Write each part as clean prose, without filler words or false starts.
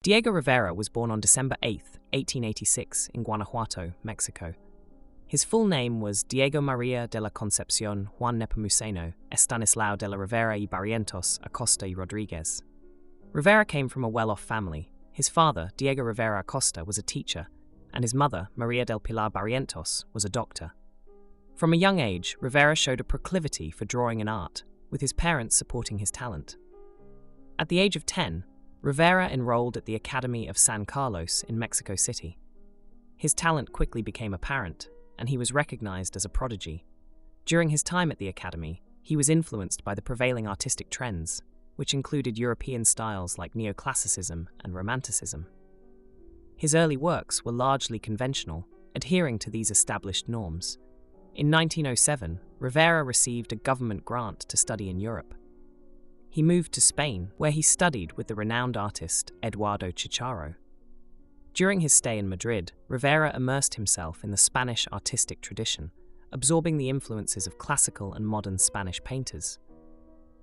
Diego Rivera was born on December 8, 1886, in Guanajuato, Mexico. His full name was Diego María de la Concepción Juan Nepomuceno Estanislao de la Rivera y Barrientos Acosta y Rodríguez. Rivera came from a well-off family. His father, Diego Rivera Acosta, was a teacher, and his mother, María del Pilar Barrientos, was a doctor. From a young age, Rivera showed a proclivity for drawing and art, with his parents supporting his talent. At the age of 10, Rivera enrolled at the Academy of San Carlos in Mexico City. His talent quickly became apparent, and he was recognized as a prodigy. During his time at the Academy, he was influenced by the prevailing artistic trends, which included European styles like neoclassicism and romanticism. His early works were largely conventional, adhering to these established norms. In 1907, Rivera received a government grant to study in Europe. He moved to Spain, where he studied with the renowned artist Eduardo Chicharo. During his stay in Madrid, Rivera immersed himself in the Spanish artistic tradition, absorbing the influences of classical and modern Spanish painters.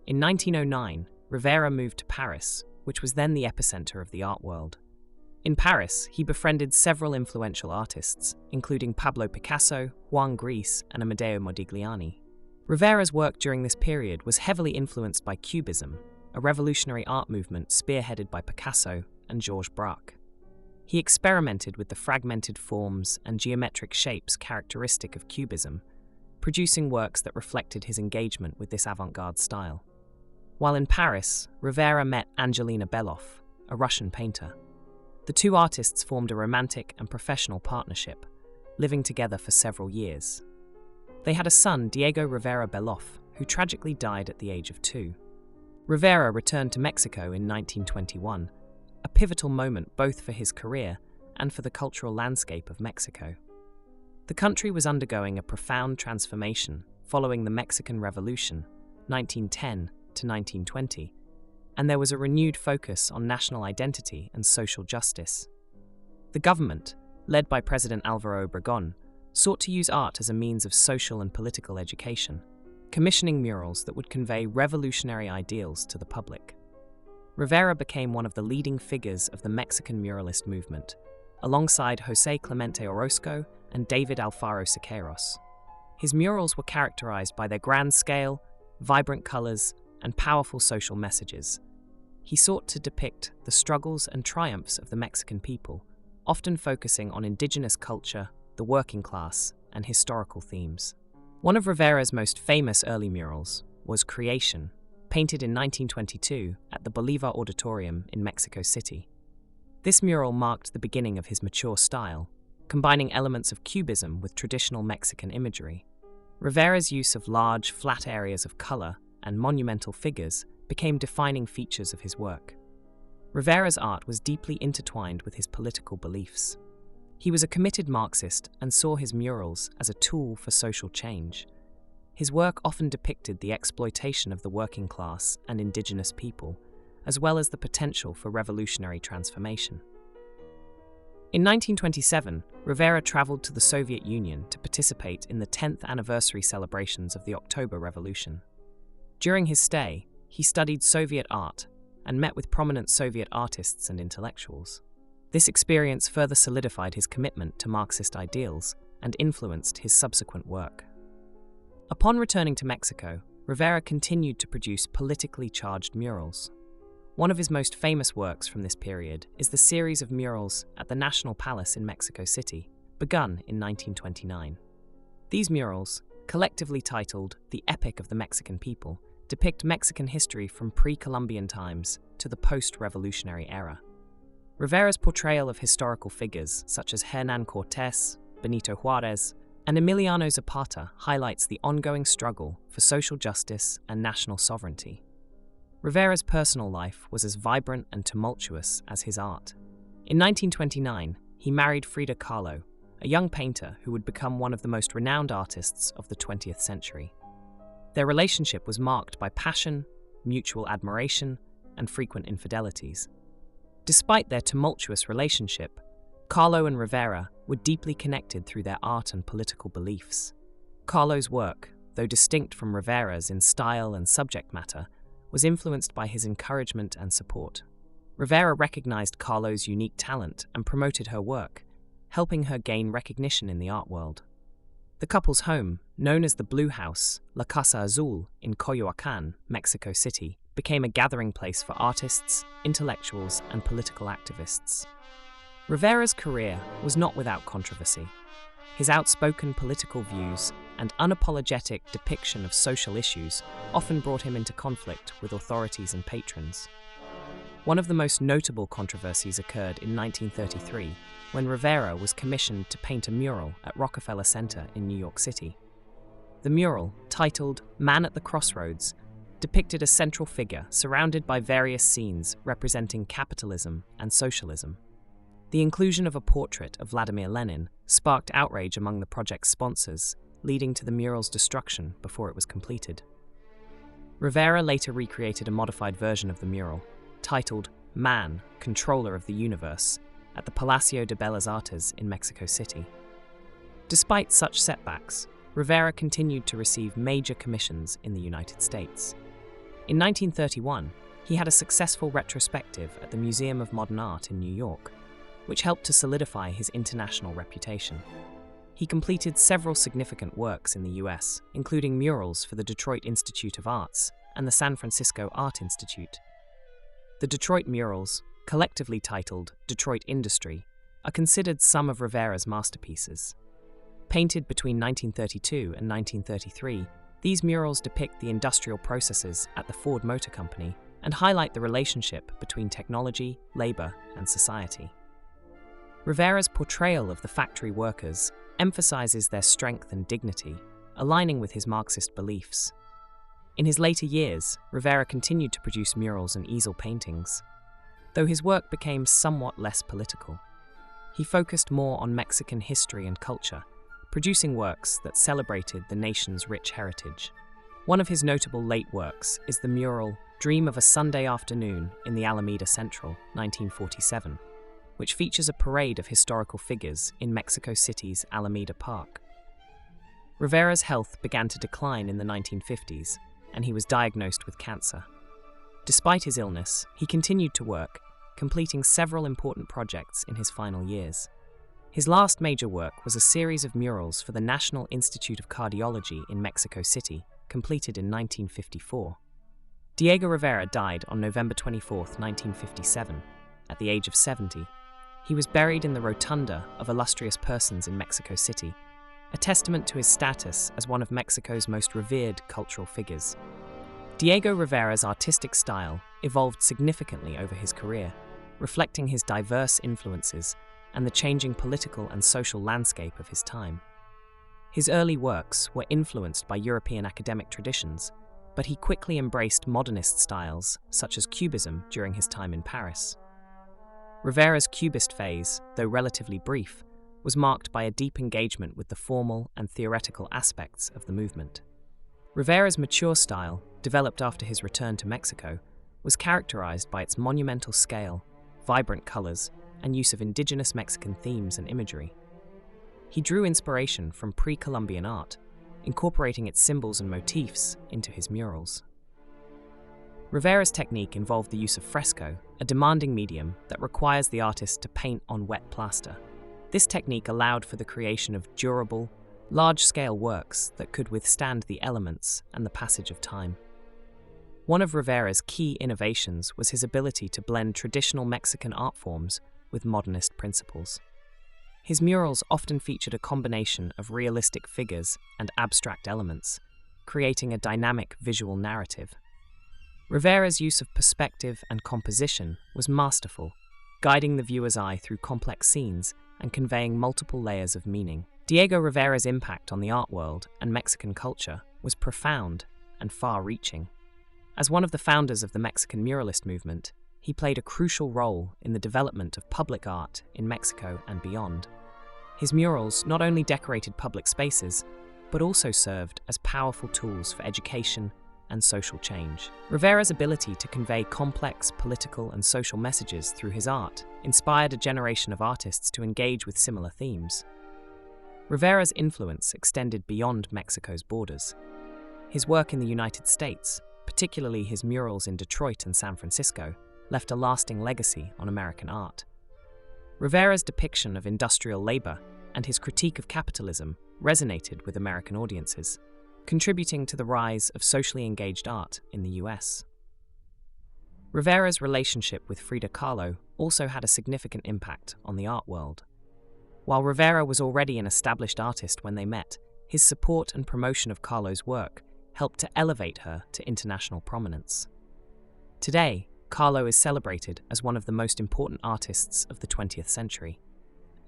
In 1909, Rivera moved to Paris, which was then the epicenter of the art world. In Paris, he befriended several influential artists, including Pablo Picasso, Juan Gris, and Amedeo Modigliani. Rivera's work during this period was heavily influenced by Cubism, a revolutionary art movement spearheaded by Picasso and Georges Braque. He experimented with the fragmented forms and geometric shapes characteristic of Cubism, producing works that reflected his engagement with this avant-garde style. While in Paris, Rivera met Angelina Beloff, a Russian painter. The two artists formed a romantic and professional partnership, living together for several years. They had a son, Diego Rivera Beloff, who tragically died at the age of 2. Rivera returned to Mexico in 1921, a pivotal moment both for his career and for the cultural landscape of Mexico. The country was undergoing a profound transformation following the Mexican Revolution, 1910 to 1920, and there was a renewed focus on national identity and social justice. The government, led by President Álvaro Obregón, sought to use art as a means of social and political education, commissioning murals that would convey revolutionary ideals to the public. Rivera became one of the leading figures of the Mexican muralist movement, alongside José Clemente Orozco and David Alfaro Siqueiros. His murals were characterized by their grand scale, vibrant colors, and powerful social messages. He sought to depict the struggles and triumphs of the Mexican people, often focusing on indigenous culture, the working class, and historical themes. One of Rivera's most famous early murals was Creation, painted in 1922 at the Bolivar Auditorium in Mexico City. This mural marked the beginning of his mature style, combining elements of Cubism with traditional Mexican imagery. Rivera's use of large, flat areas of color and monumental figures became defining features of his work. Rivera's art was deeply intertwined with his political beliefs. He was a committed Marxist and saw his murals as a tool for social change. His work often depicted the exploitation of the working class and indigenous people, as well as the potential for revolutionary transformation. In 1927, Rivera traveled to the Soviet Union to participate in the 10th anniversary celebrations of the October Revolution. During his stay, he studied Soviet art and met with prominent Soviet artists and intellectuals. This experience further solidified his commitment to Marxist ideals and influenced his subsequent work. Upon returning to Mexico, Rivera continued to produce politically charged murals. One of his most famous works from this period is the series of murals at the National Palace in Mexico City, begun in 1929. These murals, collectively titled The Epic of the Mexican People, depict Mexican history from pre-Columbian times to the post-revolutionary era. Rivera's portrayal of historical figures such as Hernán Cortés, Benito Juárez, and Emiliano Zapata highlights the ongoing struggle for social justice and national sovereignty. Rivera's personal life was as vibrant and tumultuous as his art. In 1929, he married Frida Kahlo, a young painter who would become one of the most renowned artists of the 20th century. Their relationship was marked by passion, mutual admiration, and frequent infidelities. Despite their tumultuous relationship, Kahlo and Rivera were deeply connected through their art and political beliefs. Kahlo's work, though distinct from Rivera's in style and subject matter, was influenced by his encouragement and support. Rivera recognized Kahlo's unique talent and promoted her work, helping her gain recognition in the art world. The couple's home, known as the Blue House, La Casa Azul, in Coyoacán, Mexico City, became a gathering place for artists, intellectuals, and political activists. Rivera's career was not without controversy. His outspoken political views and unapologetic depiction of social issues often brought him into conflict with authorities and patrons. One of the most notable controversies occurred in 1933, when Rivera was commissioned to paint a mural at Rockefeller Center in New York City. The mural, titled "Man at the Crossroads," depicted a central figure surrounded by various scenes representing capitalism and socialism. The inclusion of a portrait of Vladimir Lenin sparked outrage among the project's sponsors, leading to the mural's destruction before it was completed. Rivera later recreated a modified version of the mural, titled "Man, Controller of the Universe," at the Palacio de Bellas Artes in Mexico City. Despite such setbacks, Rivera continued to receive major commissions in the United States. In 1931, he had a successful retrospective at the Museum of Modern Art in New York, which helped to solidify his international reputation. He completed several significant works in the US, including murals for the Detroit Institute of Arts and the San Francisco Art Institute. The Detroit murals, collectively titled Detroit Industry, are considered some of Rivera's masterpieces. Painted between 1932 and 1933, these murals depict the industrial processes at the Ford Motor Company and highlight the relationship between technology, labor, and society. Rivera's portrayal of the factory workers emphasizes their strength and dignity, aligning with his Marxist beliefs. In his later years, Rivera continued to produce murals and easel paintings, though his work became somewhat less political. He focused more on Mexican history and culture, producing works that celebrated the nation's rich heritage. One of his notable late works is the mural "Dream of a Sunday Afternoon" in the Alameda Central, 1947, which features a parade of historical figures in Mexico City's Alameda Park. Rivera's health began to decline in the 1950s, and he was diagnosed with cancer. Despite his illness, he continued to work, completing several important projects in his final years. His last major work was a series of murals for the National Institute of Cardiology in Mexico City, completed in 1954. Diego Rivera died on November 24, 1957, at the age of 70. He was buried in the Rotunda of Illustrious Persons in Mexico City, a testament to his status as one of Mexico's most revered cultural figures. Diego Rivera's artistic style evolved significantly over his career, reflecting his diverse influences and the changing political and social landscape of his time. His early works were influenced by European academic traditions, but he quickly embraced modernist styles such as Cubism during his time in Paris. Rivera's Cubist phase, though relatively brief, was marked by a deep engagement with the formal and theoretical aspects of the movement. Rivera's mature style, developed after his return to Mexico, was characterized by its monumental scale, vibrant colors, and use of indigenous Mexican themes and imagery. He drew inspiration from pre-Columbian art, incorporating its symbols and motifs into his murals. Rivera's technique involved the use of fresco, a demanding medium that requires the artist to paint on wet plaster. This technique allowed for the creation of durable, large-scale works that could withstand the elements and the passage of time. One of Rivera's key innovations was his ability to blend traditional Mexican art forms with modernist principles. His murals often featured a combination of realistic figures and abstract elements, creating a dynamic visual narrative. Rivera's use of perspective and composition was masterful, guiding the viewer's eye through complex scenes and conveying multiple layers of meaning. Diego Rivera's impact on the art world and Mexican culture was profound and far-reaching. As one of the founders of the Mexican muralist movement, he played a crucial role in the development of public art in Mexico and beyond. His murals not only decorated public spaces, but also served as powerful tools for education and social change. Rivera's ability to convey complex political and social messages through his art inspired a generation of artists to engage with similar themes. Rivera's influence extended beyond Mexico's borders. His work in the United States, particularly his murals in Detroit and San Francisco, left a lasting legacy on American art. Rivera's depiction of industrial labor and his critique of capitalism resonated with American audiences, contributing to the rise of socially engaged art in the US. Rivera's relationship with Frida Kahlo also had a significant impact on the art world. While Rivera was already an established artist when they met, his support and promotion of Kahlo's work helped to elevate her to international prominence. Today, Kahlo is celebrated as one of the most important artists of the 20th century,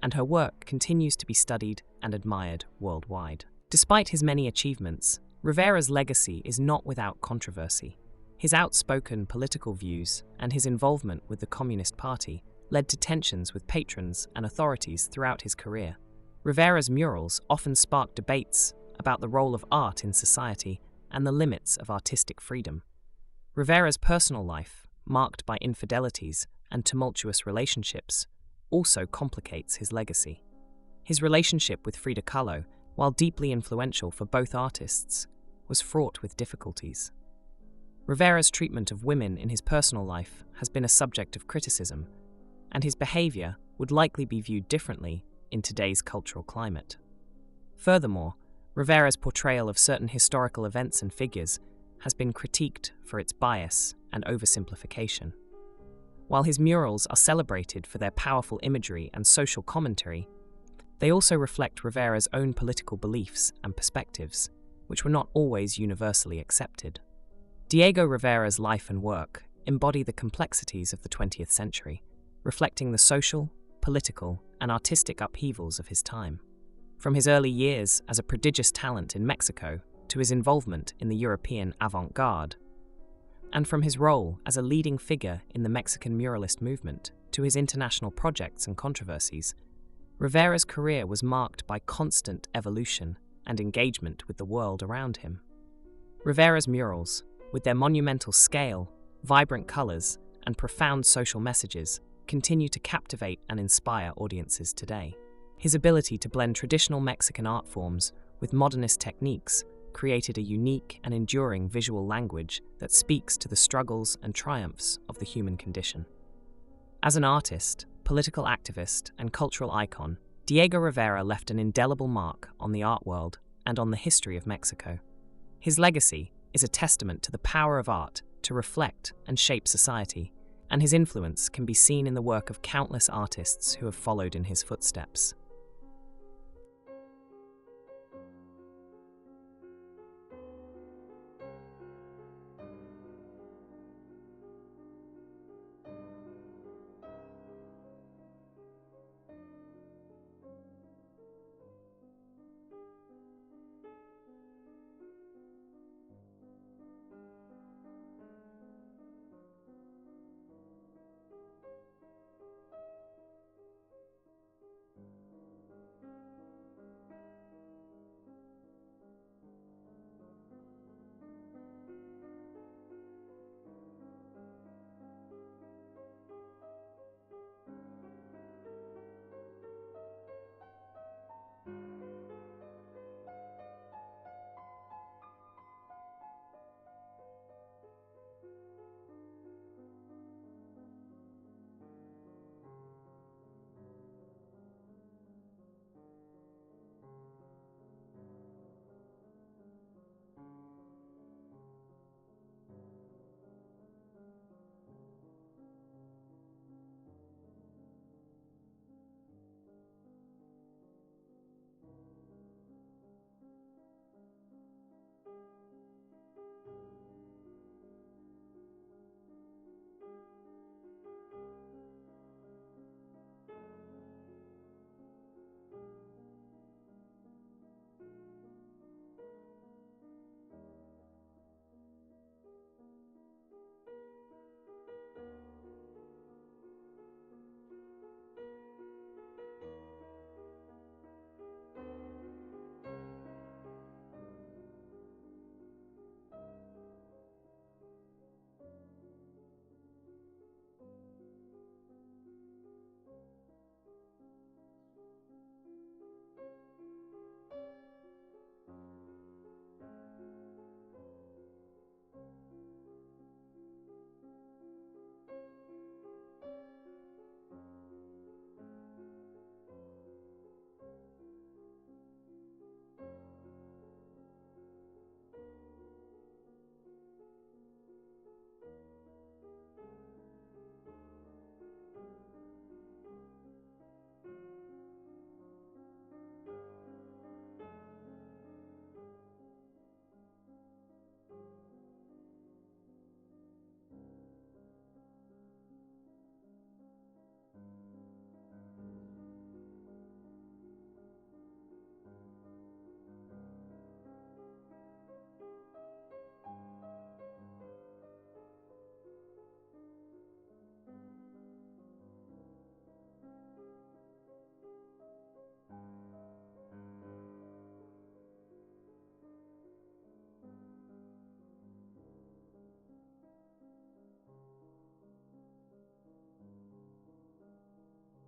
and her work continues to be studied and admired worldwide. Despite his many achievements, Rivera's legacy is not without controversy. His outspoken political views and his involvement with the Communist Party led to tensions with patrons and authorities throughout his career. Rivera's murals often sparked debates about the role of art in society and the limits of artistic freedom. Rivera's personal life, marked by infidelities and tumultuous relationships, also complicates his legacy. His relationship with Frida Kahlo, while deeply influential for both artists, was fraught with difficulties. Rivera's treatment of women in his personal life has been a subject of criticism, and his behavior would likely be viewed differently in today's cultural climate. Furthermore, Rivera's portrayal of certain historical events and figures has been critiqued for its bias and oversimplification. While his murals are celebrated for their powerful imagery and social commentary, they also reflect Rivera's own political beliefs and perspectives, which were not always universally accepted. Diego Rivera's life and work embody the complexities of the 20th century, reflecting the social, political, and artistic upheavals of his time. From his early years as a prodigious talent in Mexico to his involvement in the European avant-garde, and from his role as a leading figure in the Mexican muralist movement to his international projects and controversies, Rivera's career was marked by constant evolution and engagement with the world around him. Rivera's murals, with their monumental scale, vibrant colors, and profound social messages, continue to captivate and inspire audiences today. His ability to blend traditional Mexican art forms with modernist techniques created a unique and enduring visual language that speaks to the struggles and triumphs of the human condition. As an artist, political activist, and cultural icon, Diego Rivera left an indelible mark on the art world and on the history of Mexico. His legacy is a testament to the power of art to reflect and shape society, and his influence can be seen in the work of countless artists who have followed in his footsteps.